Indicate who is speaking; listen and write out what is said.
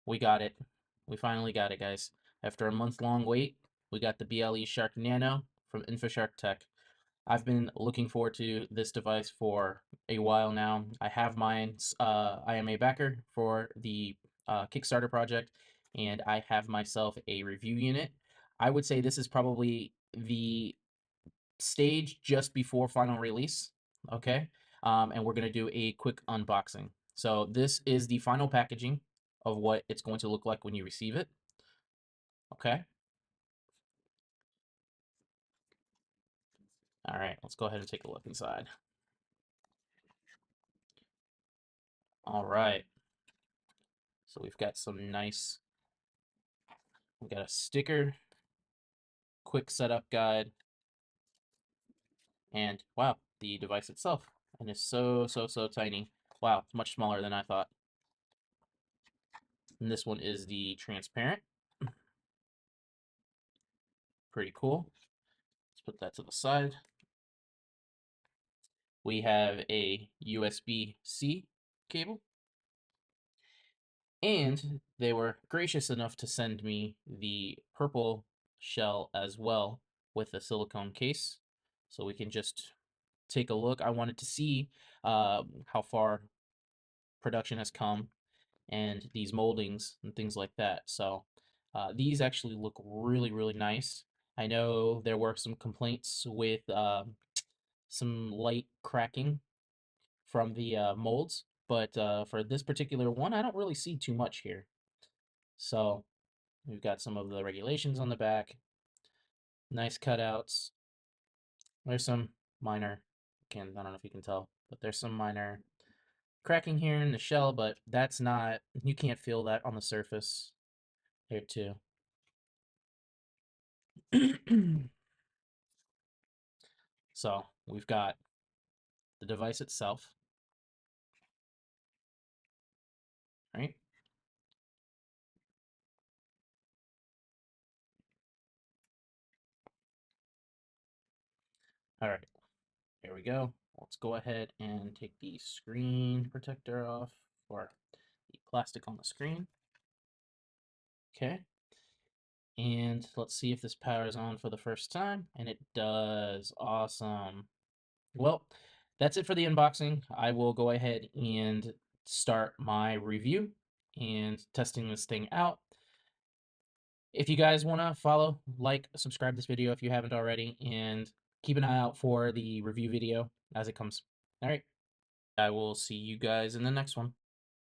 Speaker 1: We got it. We finally got it, guys. After a month-long wait, we got the BLESharkNano from Infishark Tech. I've been looking forward to this device for a while now. I have mine. I am a backer for the Kickstarter project, and I have myself a review unit. I would say this is probably the stage just before final release. Okay, and we're gonna do a quick unboxing. So this is the final packaging of what it's going to look like when you receive it. Okay. All right, let's go ahead and take a look inside. All right. So we've got we got a sticker, quick setup guide, and wow, the device itself. And it's so tiny. Wow, it's much smaller than I thought. And this one is the transparent. Pretty cool. Let's put that to the side. We have a USB-C cable. And they were gracious enough to send me the purple shell as well with a silicone case. So we can just take a look. I wanted to see how far production has come and these moldings and things like that. So these actually look really nice. I know there were some complaints with some light cracking from the molds, but for this particular one, I don't really see too much here. So we've got some of the regulations on the back, nice cutouts. There's some minor, I don't know if you can tell, but there's some minor cracking here in the shell, but that's not, you can't feel that on the surface here too. So we've got the device itself, right? All right, here we go. Let's go ahead and take the screen protector off for the plastic on the screen. Okay. And let's see if this powers on for the first time. And it does. Awesome. Well, that's it for the unboxing. I will go ahead and start my review and testing this thing out. If you guys want to follow, like, subscribe this video if you haven't already, and keep an eye out for the review video as it comes. All right. I will see you guys in the next one.